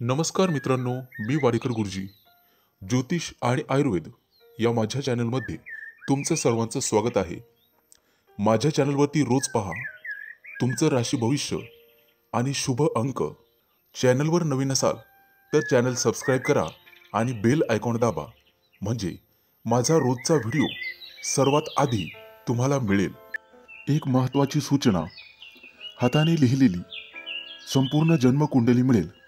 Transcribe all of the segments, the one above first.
नमस्कार मित्रांनो, मी वाडेकर गुरुजी. ज्योतिष आणि आयुर्वेद या माझ्या चॅनलमध्ये तुमचं सर्वांचं स्वागत आहे. माझ्या चॅनलवरती रोज पहा तुमचं राशी भविष्य आणि शुभ अंक. चॅनलवर नवीन असाल तर चॅनल सबस्क्राईब करा आणि बेल आयकॉन दाबा, म्हणजे माझा रोजचा व्हिडिओ सर्वात आधी तुम्हाला मिळेल. एक महत्त्वाची सूचना: हाताने लिहिलेली संपूर्ण जन्मकुंडली मिळेल.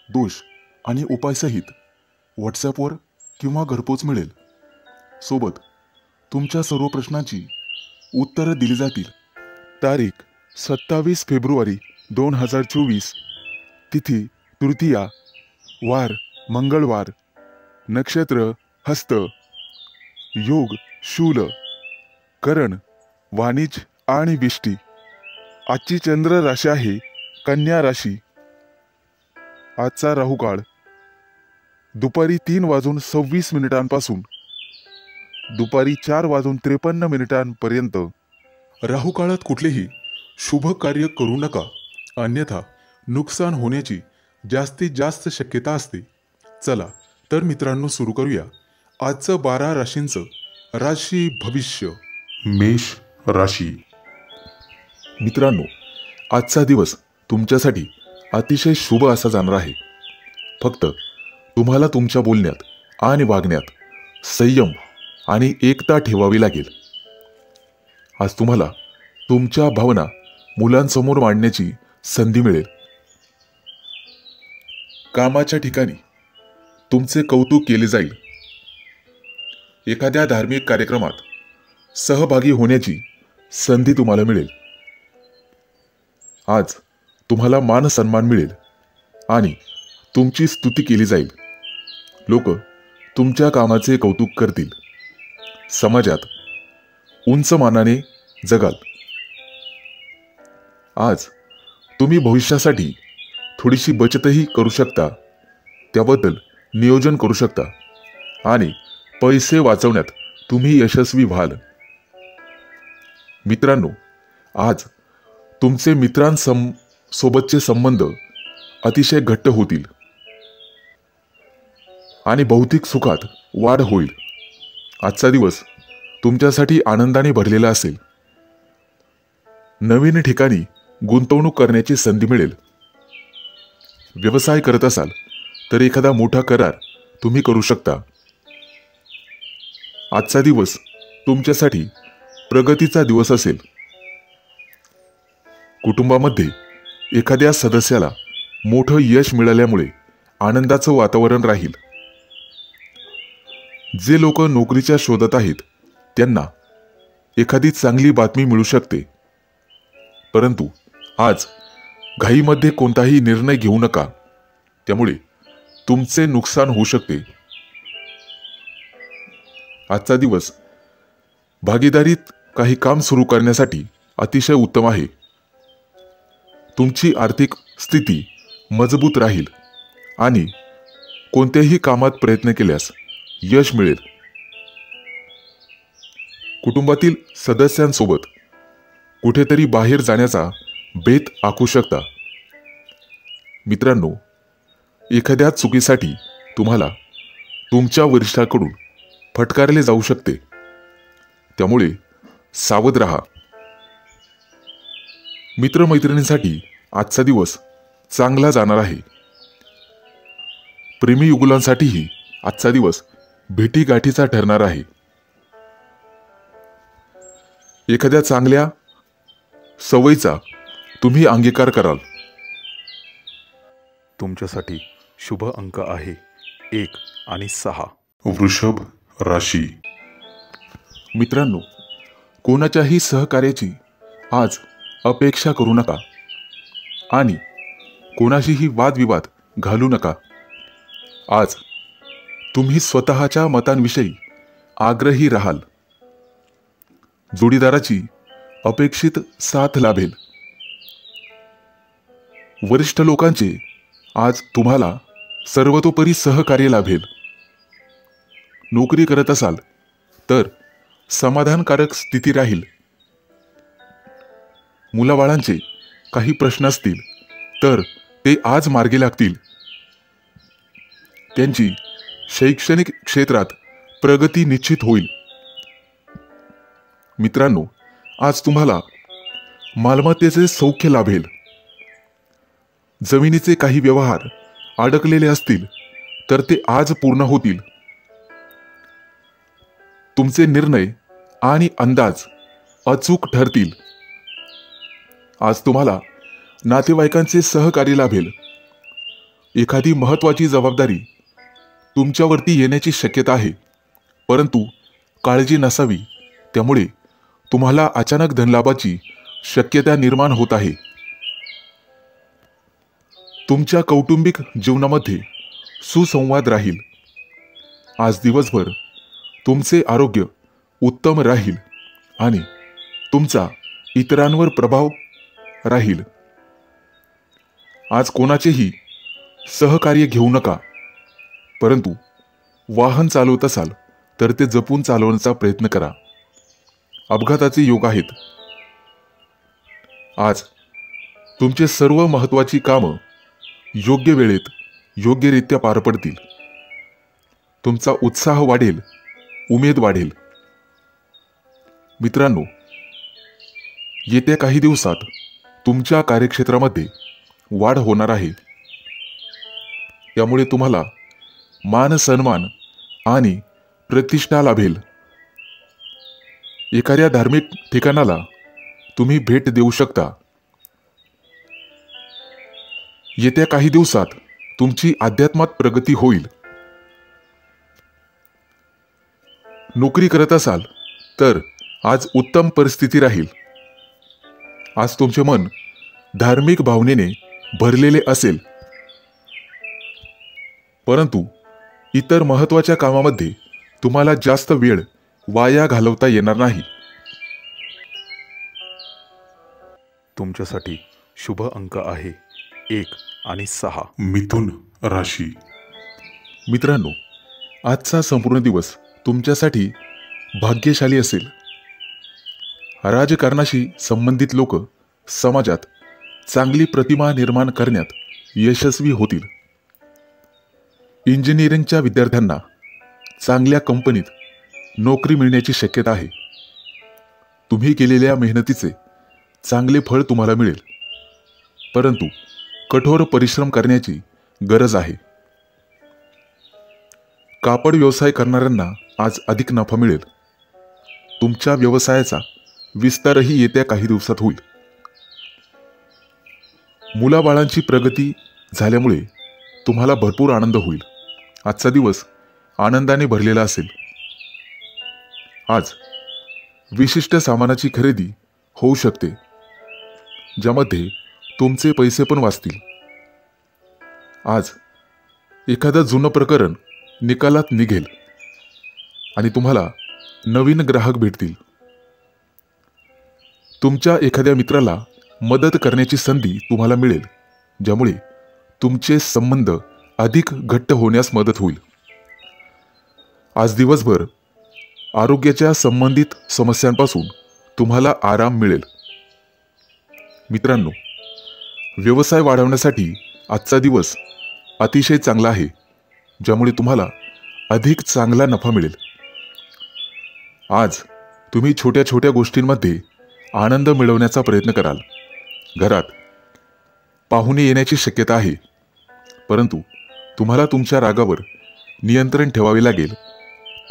दोष आणि उपायसहित व्हॉट्सॲपवर किंवा घरपोच मिळेल. सोबत तुमच्या सर्व प्रश्नांची उत्तरं दिली जातील. तारीख 27 फेब्रुवारी 2024. तिथी तृतीया, वार मंगळवार, नक्षत्र हस्त, योग शूल, करण वाणिज्य आणि विष्टी. आजची चंद्र राशी आहे कन्या राशी. आजचा राहुकाळ दुपारी 3:26 पासून दुपारी 4:53 राहुकाळात कुठलेही शुभ कार्य करू नका, अन्यथा नुकसान होण्याची जास्तीत जास्त शक्यता असते. चला तर मित्रांनो, सुरू करूया आजचं 12 राशींचं राशी भविष्य. मेष राशी. मित्रांनो, आजचा दिवस तुमच्यासाठी अतिशय शुभ असा जाणार आहे. फक्त तुम्हाला तुमच्या बोलण्यात आणि वागण्यात संयम आणि एकता ठेवावी लागेल. आज तुम्हाला तुमच्या भावना मुलांसमोर मांडण्याची संधी मिळेल. कामाच्या ठिकाणी तुमचे कौतुक केले जाईल. एखाद्या धार्मिक कार्यक्रमात सहभागी होण्याची संधी तुम्हाला मिळेल. आज तुम्हाला मान सन्मान मिळेल आणि तुमची स्तुती केली जाईल. लोक तुमच्या कामाचे कौतुक करतील. समाजात उंच मानाने जगाल. आज तुम्ही भविष्यासाठी थोडीशी बचतही करू शकता. त्याबद्दल नियोजन करू शकता आणि पैसे वाचवण्यात तुम्ही यशस्वी व्हाल. मित्रांनो, आज तुमचे सोबतचे संबंध अतिशय घट्ट होतील आणि भौतिक सुखात वाढ होईल. आजचा दिवस तुमच्यासाठी आनंदाने भरलेला असेल. नवीन ठिकाणी गुंतवणूक करण्याची संधी मिळेल. व्यवसाय करत असाल तर एखादा मोठा करार तुम्ही करू शकता. आजचा दिवस तुमच्यासाठी प्रगतीचा दिवस असेल. कुटुंबामध्ये एखाद्या सदस्याला मोठं यश मिळाल्यामुळे आनंदाचं वातावरण राहील. जे लोक नोकरीच्या शोधात आहेत त्यांना एखादी चांगली बातमी मिळू शकते. परंतु आज घाईमध्ये कोणताही निर्णय घेऊ नका, त्यामुळे तुमचे नुकसान होऊ शकते. आजचा दिवस भागीदारीत काही काम सुरू करण्यासाठी अतिशय उत्तम आहे. तुमची आर्थिक स्थिती मजबूत राहील आणि कोणत्याही कामात प्रयत्न केल्यास यश मिळेल. कुटुंबातील सदस्यांसोबत कुठेतरी बाहेर जाण्याचा बेत आखू शकता. मित्रांनो, एखाद्या चुकीसाठी तुम्हाला तुमच्या वरिष्ठाकडून फटकारले जाऊ शकते, त्यामुळे सावध राहा. मित्रमैत्रिणींसाठी आजचा दिवस चांगला जाणार आहे. प्रेमी युगुलांसाठीही आजचा दिवस भेटीगाठीचा ठरणार आहे. एखाद्या चांगल्या सवयीचा तुम्ही अंगीकार कराल. तुमच्यासाठी शुभ अंक आहे 1 आणि 6. वृषभ राशी. मित्रांनो, कोणाच्याही सहकार्याची आज अपेक्षा करू नका आणि कोणाशीही वादविवाद घालू नका. आज तुम्ही स्वतःच्या मतांविषयी आग्रही राहाल. जोडीदाराची अपेक्षित साथ लाभेल. वरिष्ठ लोकांचे आज तुम्हाला सर्वतोपरी सहकार्य लाभेल. नोकरी करत असाल तर समाधानकारक स्थिती राहील. मुलाबाळांचे काही प्रश्न असतील तर ते आज मार्गी लागतील. त्यांची शैक्षणिक क्षेत्रात प्रगती निश्चित होईल. मित्रांनो, आज तुम्हाला मालमत्तेचे सौख्य लाभेल. जमिनीचे काही व्यवहार अडकलेले असतील तर ते आज पूर्ण होतील. तुमचे निर्णय आणि अंदाज अचूक ठरतील. आज तुम्हाला नातेवाईकांचे सहकार्य लाभेल. एखादी महत्त्वाची जबाबदारी तुमच्यावरती येण्याची शक्यता आहे, परंतु काळजी नसावी. त्यामुळे तुम्हाला अचानक धनलाभाची शक्यता निर्माण होत आहे. तुमच्या कौटुंबिक जीवनामध्ये सुसंवाद राहील. आज दिवसभर तुमचे आरोग्य उत्तम राहील आणि तुमचा इतरांवर प्रभाव राहील. आज कोणाचेही सहकार्य घेऊ नका, परंतु वाहन चालवत असाल तर ते जपून चालवण्याचा प्रयत्न करा. अपघाताचे योग आहेत. आज तुमचे सर्व महत्त्वाची कामं योग्य वेळेत योग्यरित्या पार पडतील. तुमचा उत्साह वाढेल, उमेद वाढेल. मित्रांनो, येत्या काही दिवसात तुमच्या कार्यक्षेत्रामध्ये वाढ होणार आहे. त्यामुळे तुम्हाला मान सन्मान आणि प्रतिष्ठा लाभेल. एखाद्या धार्मिक ठिकाणाला तुम्ही भेट देऊ शकता. येत्या काही दिवसात तुमची अध्यात्मात प्रगती होईल. नोकरी करत असाल तर आज उत्तम परिस्थिती राहील. आज तुमचे मन धार्मिक भावनेने भरलेले असेल, परंतु इतर महत्त्वाच्या कामामध्ये तुम्हाला जास्त वेळ वाया घालवता येणार नाही. तुमच्यासाठी शुभ अंक आहे 1 आणि 6. मिथुन राशी. मित्रांनो, आजचा संपूर्ण दिवस तुमच्यासाठी भाग्यशाली असेल. राजकारणाशी संबंधित लोक समाजात चांगली प्रतिमा निर्माण करण्यात यशस्वी होतील. इंजिनिअरिंगच्या विद्यार्थ्यांना चांगल्या कंपनीत नोकरी मिळण्याची शक्यता आहे. तुम्ही केलेल्या मेहनतीचे चांगले फळ तुम्हाला मिळेल, परंतु कठोर परिश्रम करण्याची गरज आहे. कापड व्यवसाय करणाऱ्यांना आज अधिक नफा मिळेल. तुमच्या व्यवसायाचा विस्तारही येत्या काही दिवसात होईल. मुलाबाळांची प्रगती झाल्यामुळे तुम्हाला भरपूर आनंद होईल. आजचा दिवस आनंदाने भरलेला असेल. आज विशिष्ट सामानाची खरेदी होऊ शकते, ज्यामध्ये तुमचे पैसे पण वाचतील. आज एखादं जुनं प्रकरण निकालात निघेल आणि तुम्हाला नवीन ग्राहक भेटतील. तुमच्या एखाद्या मित्राला मदत करण्याची संधी तुम्हाला मिळेल, ज्यामुळे तुमचे संबंध अधिक घट्ट होण्यास मदत होईल. आज दिवसभर आरोग्याच्या संबंधित समस्यांपासून तुम्हाला आराम मिळेल. मित्रांनो, व्यवसाय वाढवण्यासाठी आजचा दिवस अतिशय चांगला आहे, ज्यामुळे तुम्हाला अधिक चांगला नफा मिळेल. आज तुम्ही छोट्या छोट्या गोष्टींमध्ये आनंद मिळवण्याचा प्रयत्न कराल. घरात पाहुणे येण्याची शक्यता आहे, परंतु तुम्हाला तुमच्या रागावर नियंत्रण ठेवावे लागेल,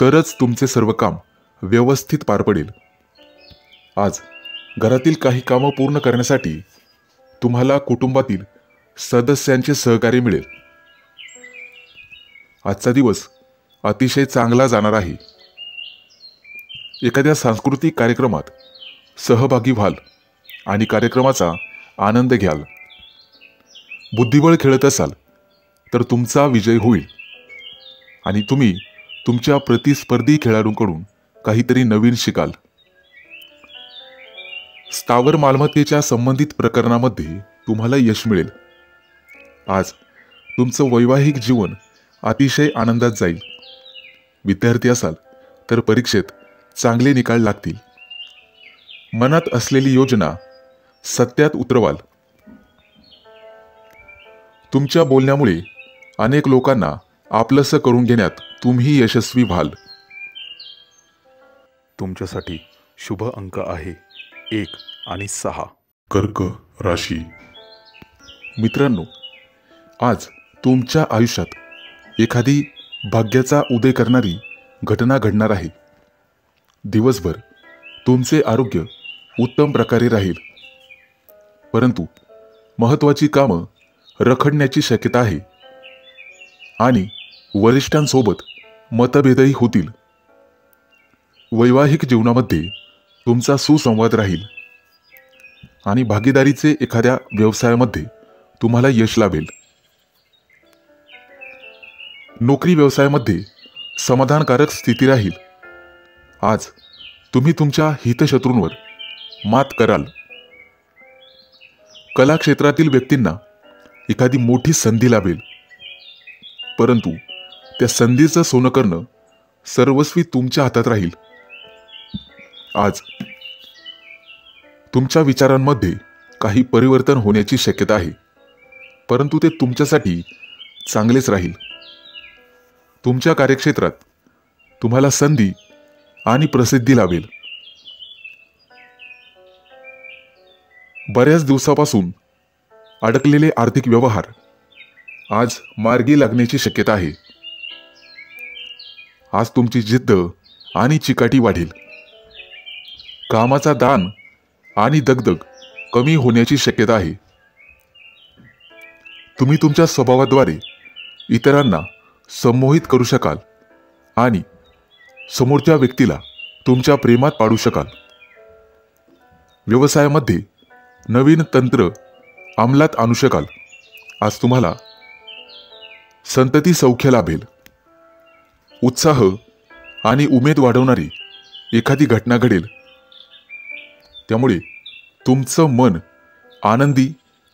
तरच तुमचे सर्व काम व्यवस्थित पार पडेल. आज घरातील काही कामं पूर्ण करण्यासाठी तुम्हाला कुटुंबातील सदस्यांचे सहकार्य मिळेल. आजचा दिवस अतिशय चांगला जाणार आहे. एखाद्या सांस्कृतिक कार्यक्रमात सहभागी व्हाल आणि कार्यक्रमाचा आनंद घ्याल. बुद्धिबळ खेळत असाल तर तुमचा विजय होईल आणि तुम्ही तुमच्या प्रतिस्पर्धी खेळाडूंकडून काहीतरी नवीन शिकाल. स्थावर मालमत्तेच्या संबंधित प्रकरणामध्ये तुम्हाला यश मिळेल. आज तुमचं वैवाहिक जीवन अतिशय आनंदात जाईल. विद्यार्थी असाल तर परीक्षेत चांगले निकाल लागतील. मनात असलेली योजना सत्यात उतरवाल. तुमच्या बोलण्यामुळे अनेक लोकांना आपलंसं करून घेण्यात तुम्ही यशस्वी व्हाल. तुमच्यासाठी शुभ अंक आहे 1 आणि 6. कर्क राशी. मित्रांनो, आज तुमच्या आयुष्यात एखादी भाग्याचा उदय करणारी घटना घडणार आहे. दिवसभर तुमचे आरोग्य उत्तम प्रकारे राहील, परंतु महत्त्वाची कामं रखडण्याची शक्यता आहे आणि वरिष्ठांसोबत मतभेदही होतील. वैवाहिक जीवनामध्ये तुमचा सुसंवाद राहील आणि भागीदारीचे एखाद्या व्यवसायामध्ये तुम्हाला यश लाभेल. नोकरी व्यवसायामध्ये समाधानकारक स्थिती राहील. आज तुम्ही तुमच्या हितशत्रूंवर मात कराल. कला क्षेत्रातील व्यक्तींना एखादी मोठी संधी लाभेल, परंतु त्या संधीचं सोनं करणं सर्वस्वी तुमच्या हातात राहील. आज तुमच्या विचारांमध्ये काही परिवर्तन होण्याची शक्यता आहे, परंतु ते तुमच्यासाठी चांगलेच राहील. तुमच्या कार्यक्षेत्रात तुम्हाला संधी आणि प्रसिद्धी लाभेल. बऱ्याच दिवसापासून अडकलेले आर्थिक व्यवहार आज मार्गी लागण्याची शक्यता आहे. आज तुमची जिद्द आणि चिकाटी वाढेल. कामाचा ताण आणि दगदग कमी होण्याची शक्यता आहे. तुम्ही तुमच्या स्वभावाद्वारे इतरांना संमोहित करू शकाल आणि समोरच्या व्यक्तीला तुमच्या प्रेमात पाडू शकाल. व्यवसायामध्ये नवीन तंत्र अंमलात आणू शकाल. आज तुम्हाला संतती सौख्य लाभेल. उत्साह आणि उमेद वाढवणारी एखादी घटना घडेल, त्यामुळे तुमचं मन आनंदी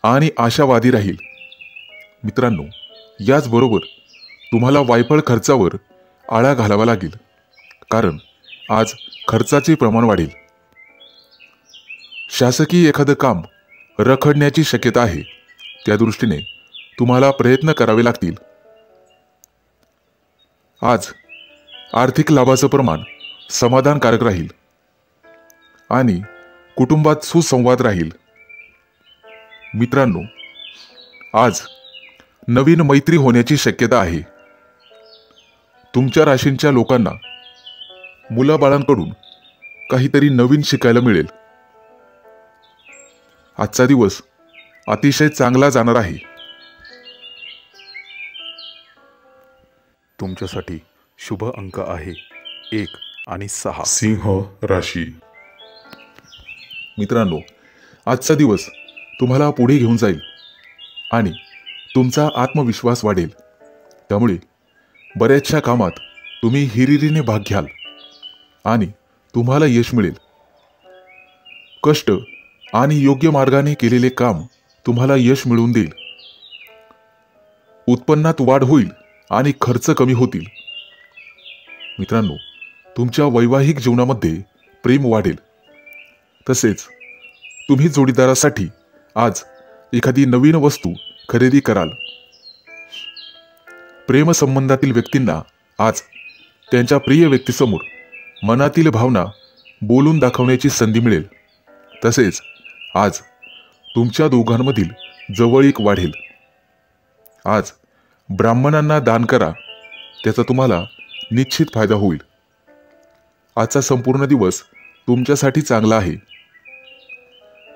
आणि आशावादी राहील. मित्रांनो, याचबरोबर तुम्हाला वायफळ खर्चावर आळा घालावा लागेल, कारण आज खर्चाचे प्रमाण वाढेल. शासकीय एखादं काम रखडण्याची शक्यता आहे, त्या दृष्टीने तुम्हाला प्रयत्न करावे लागतील. आज आर्थिक लाभाचं प्रमाण समाधानकारक राहील आणि कुटुंबात सुसंवाद राहील. मित्रांनो, आज नवीन मैत्री होण्याची शक्यता आहे. तुमच्या राशींच्या लोकांना मुलाबाळांकडून काहीतरी नवीन शिकायला मिळेल. आजचा दिवस अतिशय चांगला जाणार आहे. तुमच्यासाठी शुभ अंक आहे 1 आणि 6. सिंह राशी. मित्रांनो, आजचा दिवस तुम्हाला पुढे घेऊन जाईल आणि तुमचा आत्मविश्वास वाढेल. त्यामुळे बऱ्याचशा कामात तुम्ही हिरिरीने भाग घ्याल आणि तुम्हाला यश मिळेल. कष्ट आणि योग्य मार्गाने केलेले काम तुम्हाला यश मिळवून देईल. उत्पन्नात वाढ होईल आणि खर्च कमी होतील. मित्रांनो, तुमच्या वैवाहिक जीवनामध्ये प्रेम वाढेल. तसेच तुम्ही जोडीदारासाठी आज एखादी नवीन वस्तू खरेदी कराल. प्रेमसंबंधातील व्यक्तींना आज त्यांच्या प्रिय व्यक्तीसमोर मनातील भावना बोलून दाखवण्याची संधी मिळेल. तसेच आज तुमच्या दोघांमधील जवळीक वाढेल. आज ब्राह्मणांना दान करा, त्याचा तुम्हाला निश्चित फायदा होईल. आजचा संपूर्ण दिवस तुमच्यासाठी चांगला आहे.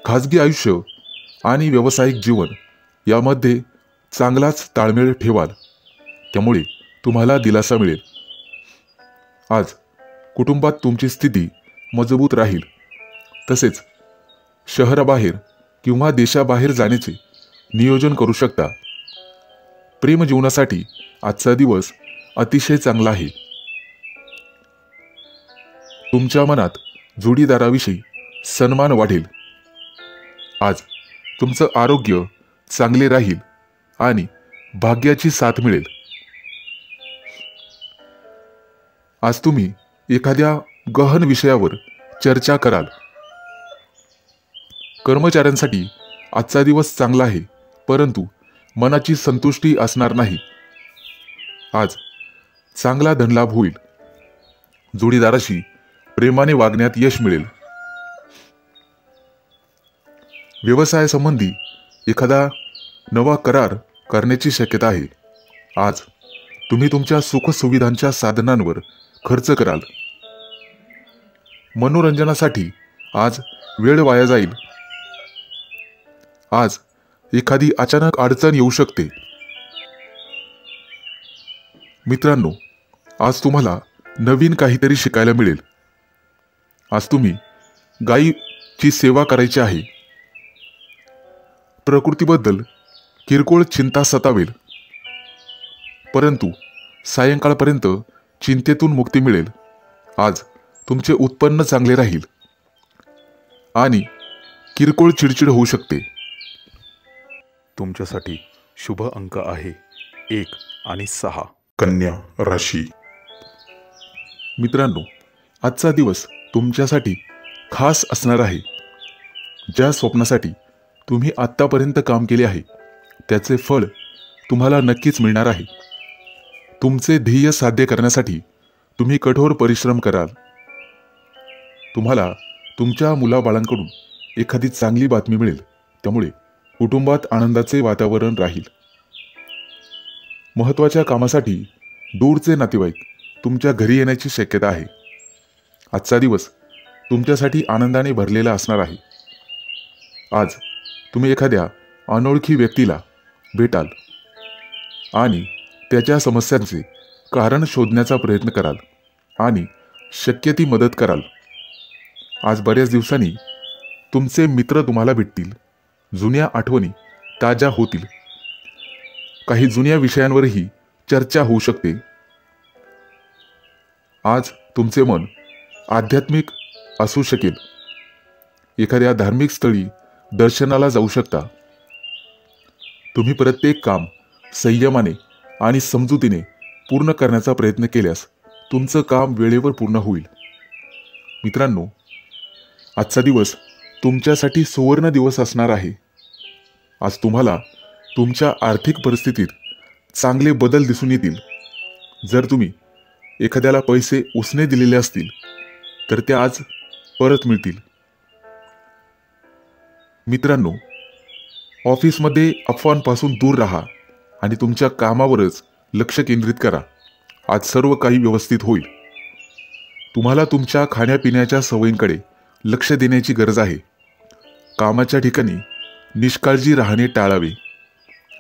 खाजगी आयुष्य आणि व्यावसायिक जीवन यामध्ये चांगलाच ताळमेळ ठेवाल, त्यामुळे तुम्हाला दिलासा मिळेल. आज कुटुंबात तुमची स्थिती मजबूत राहील. तसेच शहराबाहेर किंवा देशाबाहेर जाण्याचे नियोजन करू शकता. प्रेमजीवनासाठी आजचा दिवस अतिशय चांगला आहे. तुमच्या मनात जोडीदाराविषयी सन्मान वाढेल. आज तुमचं आरोग्य चांगले राहील आणि भाग्याची साथ मिळेल. आज तुम्ही एखाद्या गहन विषयावर चर्चा कराल. कर्मचाऱ्यांसाठी आजचा दिवस चांगला आहे, परंतु मनाची संतुष्टी असणार नाही. आज चांगला धनलाभ होईल. जोडीदाराशी प्रेमाने वागण्यात यश मिळेल. व्यवसायासंबंधी एखादा नवा करार करण्याची शक्यता आहे. आज तुम्ही तुमच्या सुखसुविधांच्या साधनांवर खर्च कराल. मनोरंजनासाठी आज वेळ वाया जाईल. आज एखादी अचानक अडचण येऊ शकते. मित्रांनो, आज तुम्हाला नवीन काहीतरी शिकायला मिळेल. आज तुम्ही गायीची सेवा करायची आहे. प्रकृतीबद्दल किरकोळ चिंता सतावेल, परंतु सायंकाळपर्यंत चिंतेतून मुक्ती मिळेल. आज तुमचे उत्पन्न चांगले राहील आणि किरकोळ चिडचिड होऊ शकते. तुमच्यासाठी शुभ अंक आहे 1 आणि 6. कन्या राशी. मित्रांनो, आजचा दिवस तुमच्यासाठी खास असणार आहे. ज्या स्वप्नासाठी तुम्ही आत्तापर्यंत काम केले आहे त्याचे फळ तुम्हाला नक्कीच मिळणार आहे. तुमचे ध्येय साध्य करण्यासाठी तुम्ही कठोर परिश्रम कराल. तुम्हाला तुमच्या मुलाबाळांकडून एखादी चांगली बातमी मिळेल. त्यामुळे कुटुंबात आनंदाचे वातावरण राहील. महत्त्वाच्या कामासाठी दूरचे नातेवाईक तुमच्या घरी येण्याची शक्यता आहे. आजचा दिवस तुमच्यासाठी आनंदाने भरलेला असणार आहे. आज तुम्ही एखाद्या अनोळखी व्यक्तीला भेटाल आणि त्याच्या समस्यांचे कारण शोधण्याचा प्रयत्न कराल आणि शक्य ती मदत कराल. आज बऱ्याच दिवसांनी तुमचे मित्र तुम्हाला भेटतील. जुन्या आठवणी ताज्या होतील. काही जुन्या विषयांवरही चर्चा होऊ शकते. आज तुमचे मन आध्यात्मिक असू शकेल. एखाद्या धार्मिक स्थळी दर्शनाला जाऊ शकता. तुम्ही प्रत्येक काम संयमाने आणि समजुतीने पूर्ण करण्याचा प्रयत्न केल्यास तुमचं काम वेळेवर पूर्ण होईल. मित्रांनो, आजचा दिवस तुमच्यासाठी सुवर्ण दिवस असणार आहे. आज तुम्हाला तुमच्या आर्थिक परिस्थितीत चांगले बदल दिसून येतील. जर तुम्ही एखाद्याला पैसे उसने दिलेले असतील तर ते आज परत मिळतील. मित्रांनो, ऑफिसमध्ये अफवांपासून दूर राहा आणि तुमच्या कामावरच लक्ष केंद्रित करा. आज सर्व काही व्यवस्थित होईल. तुम्हाला तुमच्या खाण्यापिण्याच्या सवयींकडे लक्ष देण्याची गरज आहे. कामाच्या ठिकाणी निष्काळजी राहणे टाळावे.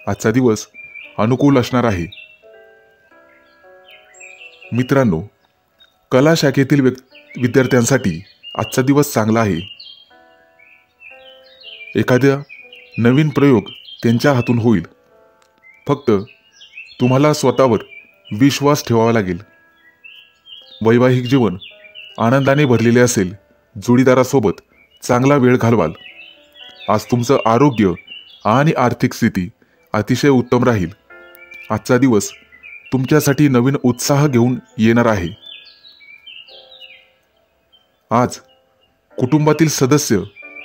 आजचा दिवस अनुकूल असणार आहे. मित्रांनो, कला शाखेतील विद्यार्थ्यांसाठी आजचा दिवस चांगला आहे. एखादा नवीन प्रयोग त्यांच्या हातून होईल. फक्त तुम्हाला स्वतःवर विश्वास ठेवावा लागेल. वैवाहिक जीवन आनंदाने भरलेले असेल. जोडीदारासोबत चांगला वेळ घालवाल. आज तुमचं आरोग्य आणि आर्थिक स्थिती अतिशय उत्तम राहील. आजचा दिवस तुमच्यासाठी नवीन उत्साह घेऊन येणार आहे. आज कुटुंबातील सदस्य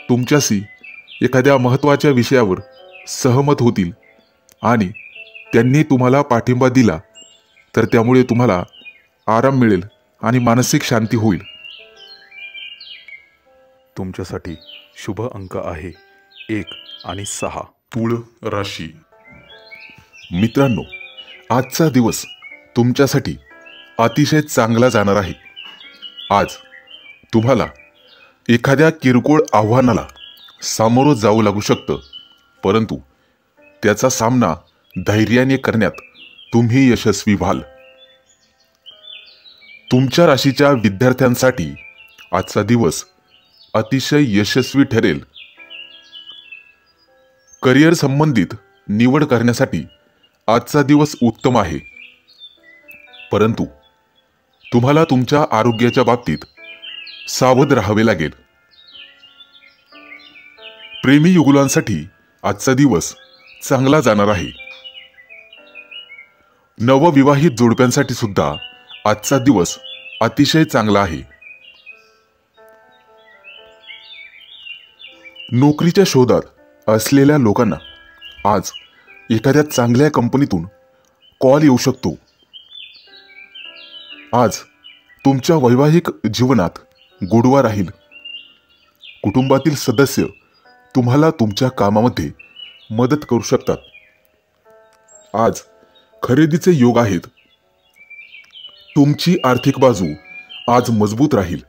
तुमच्याशी एखाद्या महत्त्वाच्या विषयावर सहमत होतील आणि त्यांनी तुम्हाला पाठिंबा दिला तर त्यामुळे तुम्हाला आराम मिळेल आणि मानसिक शांती होईल. तुमच्यासाठी शुभ अंक आहे 1 आणि 6. तुळ राशी. मित्रांनो, आजचा दिवस तुमच्यासाठी अतिशय चांगला जाणार आहे. आज तुम्हाला एखाद्या किरकोळ आव्हानाला सामोरं जावं लागू शकतं, परंतु त्याचा सामना धैर्याने करण्यात तुम्ही यशस्वी व्हाल. तुमच्या राशीच्या विद्यार्थ्यांसाठी आजचा दिवस अतिशय यशस्वी ठरेल. करिअर संबंधित निवड करण्यासाठी आजचा दिवस उत्तम आहे, परंतु तुम्हाला तुमच्या आरोग्याच्या बाबतीत सावध राहावे लागेल. प्रेमी युगुलांसाठी आजचा दिवस चांगला जाणार आहे. नवविवाहित जोडप्यांसाठी सुद्धा आजचा दिवस अतिशय चांगला आहे. नोकरीच्या शोधात असलेल्या लोकांना आज एखाद्या चांगल्या कंपनीतून कॉल येऊ शकतो. आज तुमच्या वैवाहिक जीवनात गोडवा राहील. कुटुंबातील सदस्य तुम्हाला तुमच्या कामामध्ये मदत करू शकतात. आज खरेदीचे योग आहेत. तुमची आर्थिक बाजू आज मजबूत राहील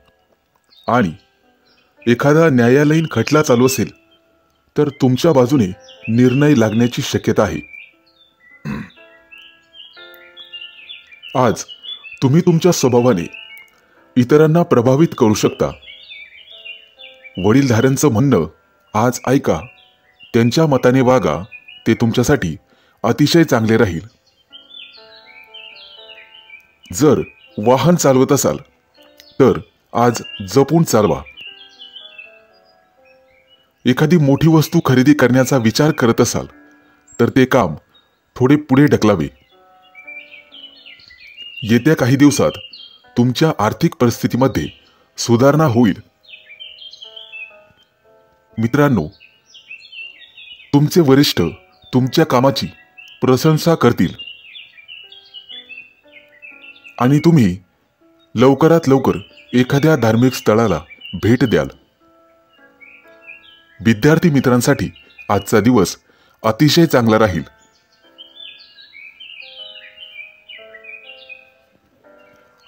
आणि एखादा न्यायालयीन खटला चालू असेल तर तुमच्या बाजूने निर्णय लागण्याची शक्यता आहे. आज तुम्ही तुमच्या स्वभावाने इतरांना प्रभावित करू शकता. वडीलधाऱ्यांचं म्हणणं आज ऐका, त्यांच्या मताने वागा, ते तुमच्यासाठी अतिशय चांगले राहील. जर वाहन चालवत असाल तर आज जपून चालवा. एखादी मोठी वस्तू खरेदी करण्याचा विचार करत असाल तर ते काम थोडे पुढे ढकलावे. येत्या काही दिवसात तुमच्या आर्थिक परिस्थितीमध्ये सुधारणा होईल. मित्रांनो, तुमचे वरिष्ठ तुमच्या कामाची प्रशंसा करतील आणि तुम्ही लवकरात लवकर एखाद्या धार्मिक स्थळाला भेट द्याल. विद्यार्थी मित्रांसाठी आजचा दिवस अतिशय चांगला राहील.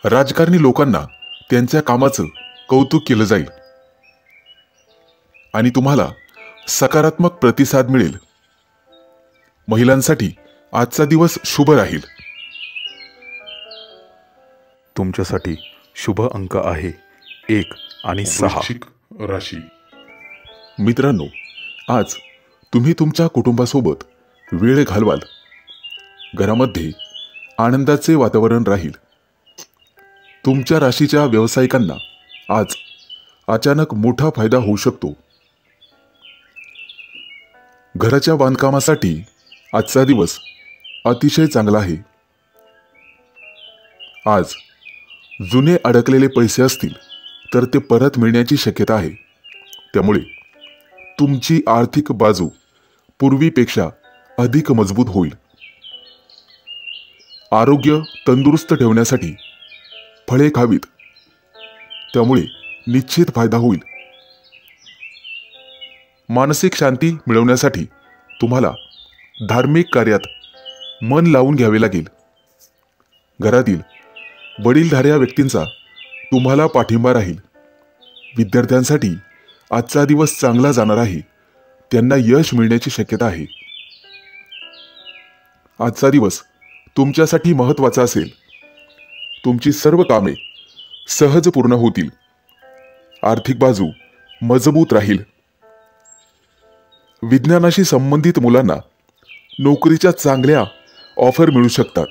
राजकारणी लोकांना त्यांच्या कामाचं कौतुक केलं जाईल आणि तुम्हाला सकारात्मक प्रतिसाद मिळेल. महिलांसाठी आजचा दिवस शुभ राहील. तुमच्यासाठी शुभ अंक आहे 1 आणि 6. वृश्चिक राशी. मित्रांनो, आज तुम्ही तुमच्या कुटुंबासोबत वेळ घालवाल. घरामध्ये आनंदाचे वातावरण राहील. तुमच्या राशीच्या व्यावसायिकांना आज अचानक मोठा फायदा होऊ शकतो. घराच्या बांधकामासाठी आजचा दिवस अतिशय चांगला आहे. आज जुने अडकलेले पैसे असतील तर ते परत मिळण्याची शक्यता आहे. त्यामुळे तुमची आर्थिक बाजू पूर्वीपेक्षा अधिक मजबूत होईल. आरोग्य तंदुरुस्त ठेवण्यासाठी फळे खावीत, त्यामुळे निश्चित फायदा होईल. मानसिक शांती मिळवण्यासाठी तुम्हाला धार्मिक कार्यात मन लावून घ्यावे लागेल. घरातील वडीलधाऱ्या व्यक्तींचा तुम्हाला पाठिंबा राहील. विद्यार्थ्यांसाठी आजचा दिवस चांगला जाणार आहे. त्यांना यश मिळण्याची शक्यता आहे. आजचा दिवस तुमच्यासाठी महत्त्वाचा असेल. तुमची सर्व कामे सहज पूर्ण होतील. आर्थिक बाजू मजबूत राहील. विज्ञानाशी संबंधित मुलांना नोकरीच्या चांगल्या ऑफर मिळू शकतात.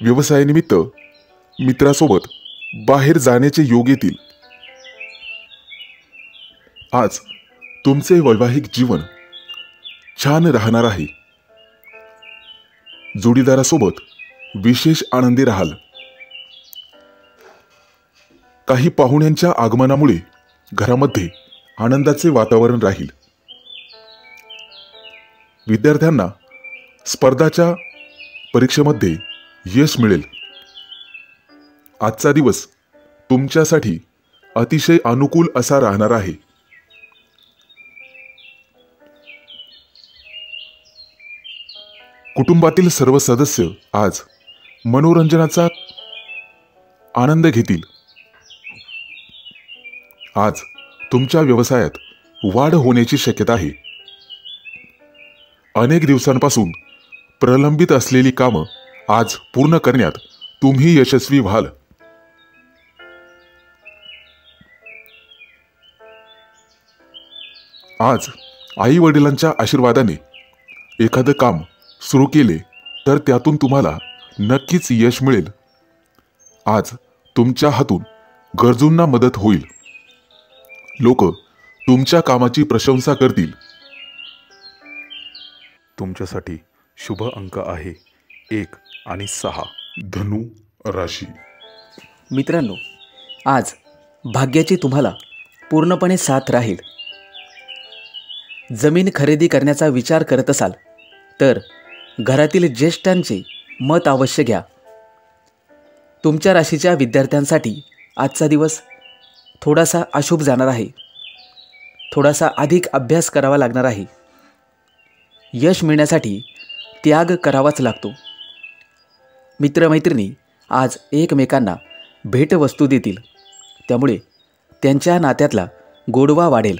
व्यवसायानिमित्त मित्रासोबत बाहेर जाण्याचे योग येतील. आज तुमचे वैवाहिक जीवन छान राहणार आहे. जोडीदारासोबत विशेष आनंदी राहाल. काही पाहुण्यांच्या आगमनामुळे घरामध्ये आनंदाचे वातावरण राहील. विद्यार्थ्यांना स्पर्धाच्या परीक्षेमध्ये यश मिळेल. आजचा दिवस तुमच्यासाठी अतिशय अनुकूल असा राहणार आहे. कुटुंबातील सर्व सदस्य आज मनोरंजनाचा आनंद घेतील. आज तुमच्या व्यवसायात वाढ होण्याची शक्यता आहे. अनेक दिवसांपासून प्रलंबित असलेली कामं आज पूर्ण करण्यात तुम्ही यशस्वी व्हाल. आज आई वडिलांच्या आशीर्वादाने एखादं काम सुरू केले तर त्यातून तुम्हाला नक्कीच यश मिळेल. आज तुमच्या हातून गरजूंना मदत होईल. लोक तुमच्या कामाची प्रशंसा करतील. तुमच्यासाठी शुभ अंक आहे 1 आणि 6. धनु राशी. मित्रांनो, आज भाग्याची तुम्हाला पूर्णपणे साथ राहील. जमीन खरेदी करण्याचा विचार करत असाल तर घरातील ज्येष्ठांचे मत अवश्य घ्या. तुमच्या राशीच्या विद्यार्थ्यांसाठी आजचा दिवस थोडासा अशुभ जाणार आहे. थोडासा अधिक अभ्यास करावा लागणार आहे. यश मिळण्यासाठी त्याग करावाच लागतो. मित्रमैत्रिणी आज एकमेकांना भेटवस्तू देतील, त्यामुळे त्यांच्या नात्यातला गोडवा वाढेल.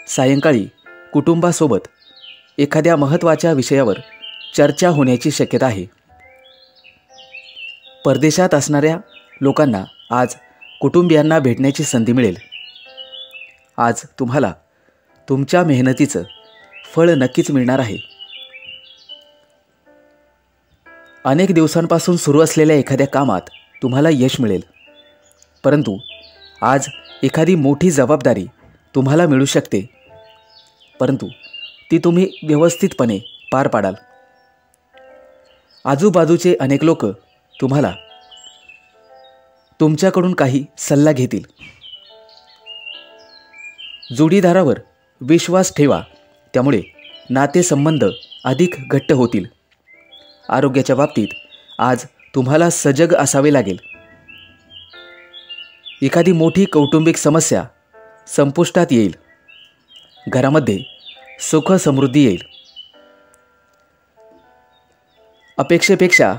सायंकाळी कुटुंबासोबत एखाद्या महत्त्वाच्या विषयावर चर्चा होण्याची शक्यता आहे. परदेशात असणाऱ्या लोकांना आज कुटुंबियांना भेटण्याची संधी मिळेल. आज तुम्हाला तुमच्या मेहनतीचं फळ नक्कीच मिळणार आहे. अनेक दिवसांपासून सुरू असलेल्या एखाद्या कामात तुम्हाला यश मिळेल, परंतु आज एखादी मोठी जबाबदारी तुम्हाला मिळू शकते, परंतु ती तुम्ही व्यवस्थितपणे पार पाडाल. आजूबाजूचे अनेक लोक तुम्हाला तुमच्याकडून काही सल्ला घेतील. जोडीदारावर विश्वास ठेवा, त्यामुळे नातेसंबंध अधिक घट्ट होतील. आरोग्याच्या बाबतीत आज तुम्हाला सजग असावे लागेल. एखादी मोठी कौटुंबिक समस्या संपुष्टात येईल. घरामध्ये सुख समृद्धी येईल. अपेक्षेपेक्षा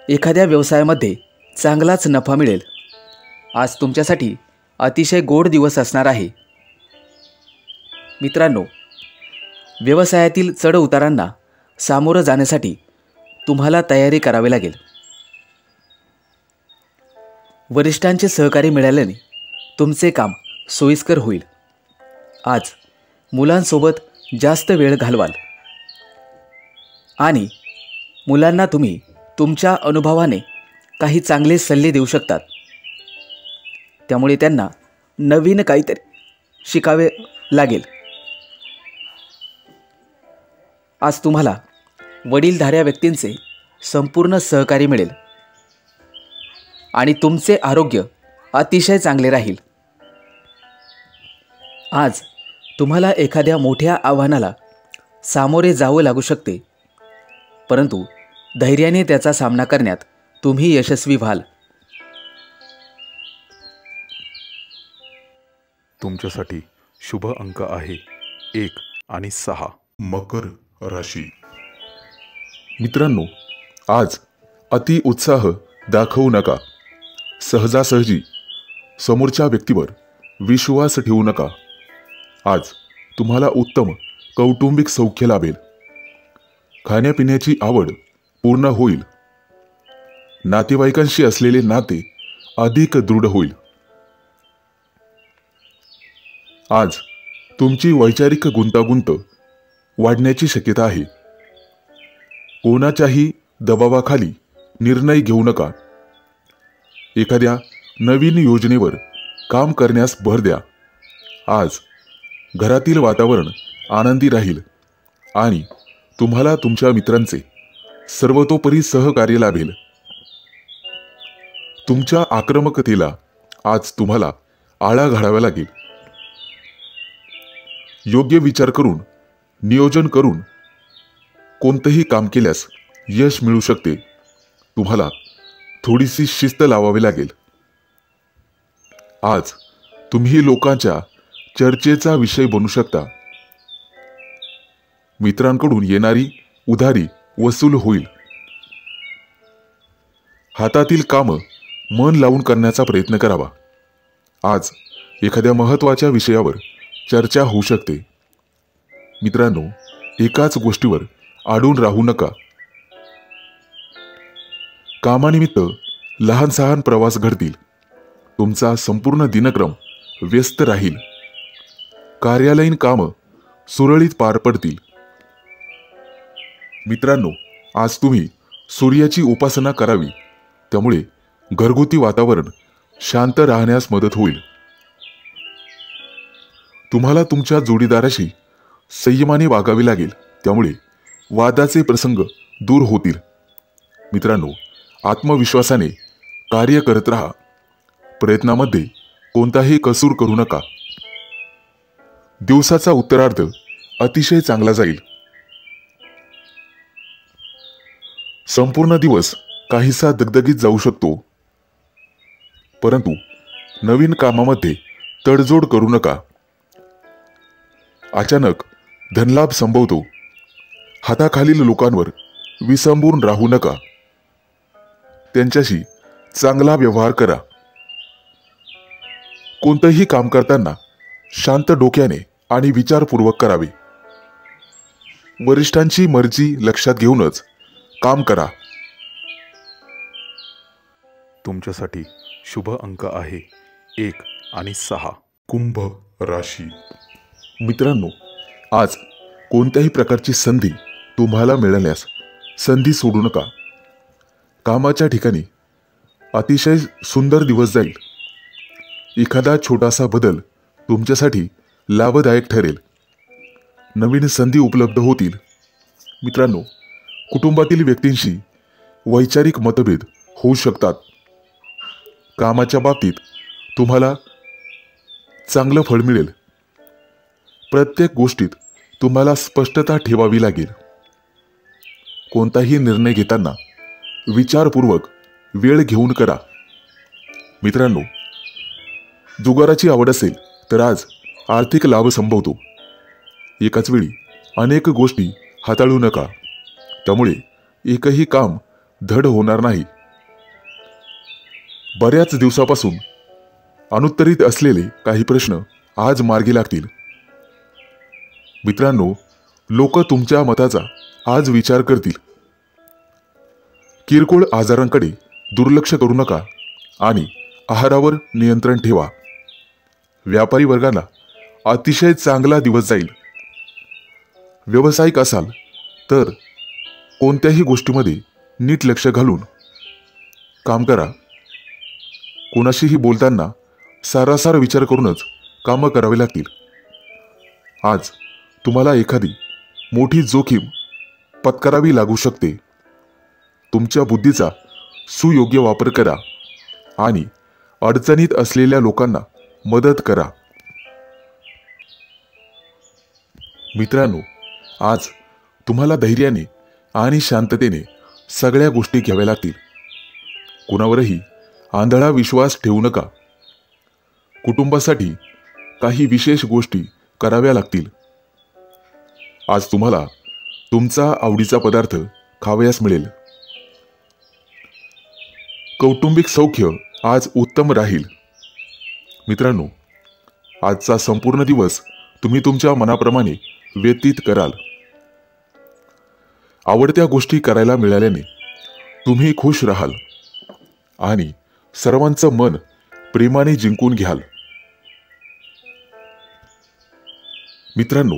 एखाद्या व्यवसायामध्ये चांगलाच नफा मिळेल. आज तुमच्यासाठी अतिशय गोड दिवस असणार आहे. मित्रांनो, व्यवसायातील चढउतारांना सामोरं जाण्यासाठी तुम्हाला तयारी करावी लागेल. वरिष्ठांचे सहकार्य मिळाल्याने तुमचे काम सोयीस्कर होईल. आज मुलांसोबत जास्त वेळ घालवाल आणि मुलांना तुम्ही तुमच्या अनुभवाने काही चांगले सल्ले देऊ शकतात. त्यामुळे त्यांना नवीन काहीतरी शिकावे लागेल. आज तुम्हाला वडीलधाऱ्या व्यक्तींचे संपूर्ण सहकार्य मिळेल आणि तुमचे आरोग्य अतिशय चांगले राहील. आज तुम्हाला एखाद्या मोठ्या आव्हानाला सामोरे जावं लागू शकते, परंतु धैर्याने त्याचा सामना करण्यात तुम्ही यशस्वी व्हाल. तुमच्यासाठी शुभ अंक आहे 1 आणि 6. मकर राशी. मित्रांनो, आज अति उत्साह दाखवू नका. सहजासहजी समोरच्या व्यक्तीवर विश्वास ठेवू नका. आज तुम्हाला उत्तम कौटुंबिक सौख्य लाभेल. खाण्यापिण्याची आवड पूर्ण होईल. नातेवाईकांशी असलेले नाते अधिक दृढ होईल. आज तुमची वैचारिक गुंतागुंत वाढण्याची शक्यता आहे. कोणाच्याही दबावाखाली निर्णय घेऊ नका. एखाद्या नवीन योजनेवर काम करण्यास भर द्या. आज घरातील वातावरण आनंदी राहील आणि तुम्हाला तुमच्या मित्रांचे सर्वतोपरी सहकार्य लाभेल. तुमच्या आक्रमकतेला आज तुम्हाला आळा घालावा लागेल. योग्य विचार करून, नियोजन करून कोणतेही काम केल्यास यश मिळू शकते. तुम्हाला थोडीशी शिस्त लावावी लागेल. आज तुम्ही लोकांच्या चर्चेचा विषय बनू शकता. मित्रांकडून येणारी उधारी वसूल होईल. हातातील कामं मन लावून करण्याचा प्रयत्न करावा. आज एखाद्या महत्त्वाच्या विषयावर चर्चा होऊ शकते. मित्रांनो, एकाच गोष्टीवर अडून राहू नका. कामानिमित्त लहान सहान प्रवास घडतील. तुमचा संपूर्ण दिनक्रम व्यस्त राहील. कार्यालयीन कामं सुरळीत पार पडतील. मित्रांनो, आज तुम्ही सूर्याची उपासना करावी. त्यामुळे घरगुती वातावरण शांत राहण्यास मदत होईल. तुम्हाला तुमच्या जोडीदाराशी संयमाने वागावे लागेल. त्यामुळे वादाचे प्रसंग दूर होतील. मित्रांनो, आत्मविश्वासाने कार्य करत राहा. प्रयत्नामध्ये कोणताही कसूर करू नका. दिवसाचा उत्तरार्ध अतिशय चांगला जाईल. संपूर्ण दिवस काहीसा दगदगीत जाऊ शकतो, परंतु नवीन कामामध्ये तडजोड करू नका. अचानक धनलाभ संभवतो. हाताखालील लोकांवर विसंबून राहू नका. त्यांच्याशी चांगला व्यवहार करा. कोणतंही काम करताना शांत डोक्याने आणि विचारपूर्वक करावे. वरिष्ठांची मर्जी लक्षात घेऊनच काम करा. तुमच्यासाठी शुभ अंक आहे 1 आणि 6. कुंभ राशी. मित्रांनो, आज कोणत्याही प्रकारची संधी तुम्हाला मिळाल्यास संधी सोडू नका. कामाच्या ठिकाणी अतिशय सुंदर दिवस जाईल. एखादा छोटासा बदल तुमच्यासाठी लाभदायक ठरेल. नवीन संधी उपलब्ध होतील. मित्रांनो, कुटुंबातील व्यक्तींशी वैचारिक मतभेद होऊ शकतात. कामाच्या बाबतीत तुम्हाला चांगलं फळ मिळेल. प्रत्येक गोष्टीत तुम्हाला स्पष्टता ठेवावी लागेल. कोणताही निर्णय घेताना विचारपूर्वक वेळ घेऊन करा. मित्रांनो, जुगाराची आवड असेल तर आज आर्थिक लाभ संभवतो. एकाच वेळी अनेक गोष्टी हाताळू नका, त्यामुळे एकही काम धड होणार नाही. बऱ्याच दिवसापासून अनुत्तरित असलेले काही प्रश्न आज मार्गी लागतील. मित्रांनो, लोक तुमच्या मताचा आज विचार करतील. किरकोळ आजारांकडे दुर्लक्ष करू नका आणि आहारावर नियंत्रण ठेवा. व्यापारी वर्गाला अतिशय चांगला दिवस जाईल. व्यावसायिक असाल तर कोणत्याही गोष्टीमध्ये नीट लक्ष घालून काम करा. कोणाशीही बोलताना सारासार विचार करूनच कामं करावी लागतील. आज तुम्हाला एखादी मोठी जोखीम पत्करावी लागू शकते. तुमच्या बुद्धीचा सुयोग्य वापर करा आणि अडचणीत असलेल्या लोकांना मदत करा. मित्रांनो, आज तुम्हाला धैर्याने आणि शांततेने सगळ्या गोष्टी घ्याव्या लागतील. कुणावरही आंधळा विश्वास ठेवू नका. कुटुंबासाठी काही विशेष गोष्टी कराव्या लागतील. आज तुम्हाला तुमचा आवडीचा पदार्थ खावयास मिळेल. कौटुंबिक सौख्य आज उत्तम राहील. मित्रांनो, आजचा संपूर्ण दिवस तुम्ही तुमच्या मनाप्रमाणे व्यतीत कराल. आवडत्या गोष्टी करायला मिळाल्याने तुम्ही खुश राहाल आणि सर्वांचं मन प्रेमाने जिंकून घ्याल. मित्रांनो,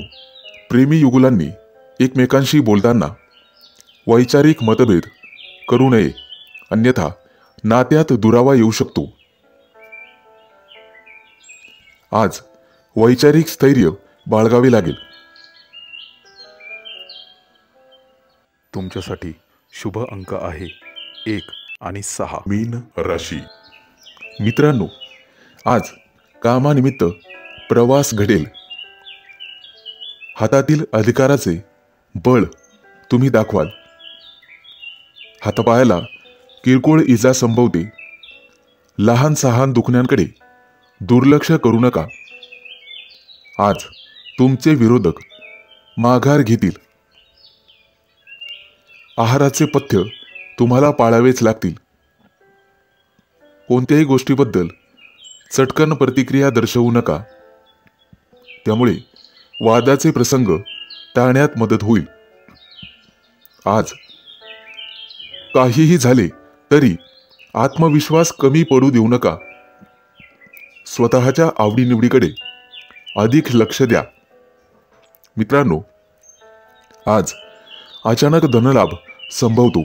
प्रेमी युगुलांनी एकमेकांशी बोलताना वैचारिक मतभेद करू नये, अन्यथा नात्यात दुरावा येऊ शकतो. आज वैचारिक स्थैर्य बाळगावे लागेल. तुमच्यासाठी शुभ अंक आहे 1 आणि 6. मीन राशी. मित्रांनो, आज कामानिमित्त प्रवास घडेल. हातातील अधिकाराचे बळ तुम्ही दाखवाल. हातापायाला किरकोळ इजा संभवते. लहान सहान दुखण्यांकडे दुर्लक्ष करू नका. आज तुमचे विरोधक माघार घेतील. आहाराचे पथ्य तुम्हाला पाळावेच लागतील. कोणत्याही गोष्टीबद्दल चटकन प्रतिक्रिया दर्शवू नका. त्यामुळे वादाचे प्रसंग टाळण्यात मदत होईल. आज काहीही झाले तरी आत्मविश्वास कमी पडू देऊ नका. स्वतःच्या आवडीनिवडीकडे अधिक लक्ष द्या. मित्रांनो, आज अचानक धनलाभ संभवतो.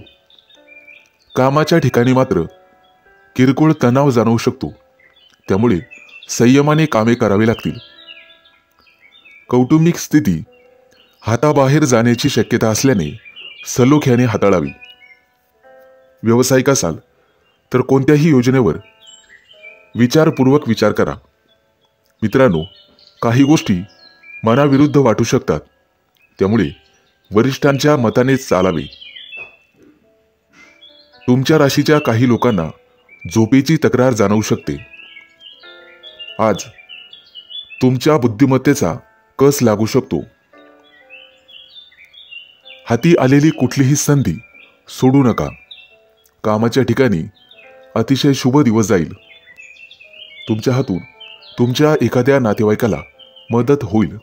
कामाच्या ठिकाणी मात्र किरकोळ तणाव जाणवू शकतो. त्यामुळे संयमाने कामे करावी लागतील. कौटुंबिक स्थिती हाताबाहेर जाण्याची शक्यता असल्याने सलोख्याने हाताळावी. व्यावसायिक असाल तर कोणत्याही योजनेवर विचारपूर्वक विचार करा. मित्रांनो, काही गोष्टी मनाविरुद्ध वाटू शकतात. त्यामुळे वरिष्ठांच्या मतानेच चालावे. तुमच्या राशीच्या काही लोकांना झोपेची तक्रार जाणवू शकते. आज तुमच्या बुद्धिमत्तेचा कस लागू शकतो. हाती आलेली कुठलीही संधी सोडू नका. कामाच्या ठिकाणी अतिशय शुभ दिवस जाईल. तुमच्या हातून तुमच्या एखाद्या नातेवाईकाला मदत होईल.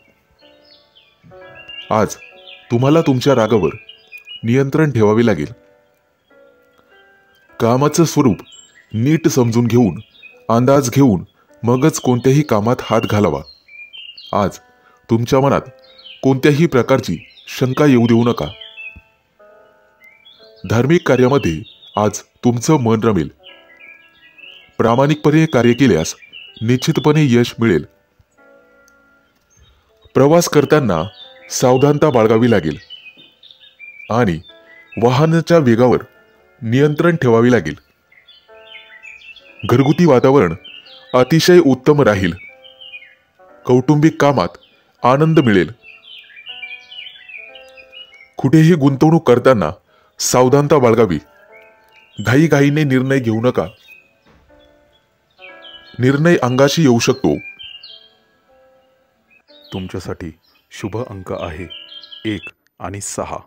आज तुम्हाला तुमच्या रागावर नियंत्रण ठेवावे लागेल. कामाचं स्वरूप नीट समजून घेऊन, अंदाज घेऊन मगच कोणत्याही कामात हात घालावा. आज तुमच्या मनात कोणत्याही प्रकारची शंका येऊ देऊ नका. धार्मिक कार्यामध्ये आज तुमचं मन रमेल. प्रामाणिकपणे कार्य केल्यास निश्चितपणे यश मिळेल. प्रवास करताना सावधानता बाळगावी लागेल आणि वाहनाच्या वेगावर नियंत्रण ठेवावे लागेल. घरगुती वातावरण अतिशय उत्तम राहील. कौटुंबिक कामात आनंद मिळेल. कुठेही गुंतवणूक करताना सावधानता बाळगावी. घाईघाईने निर्णय घेऊ नका. निर्णय अंगाशी येऊ शकतो. तुमच्यासाठी शुभ अंक आहे 1 आणि 6.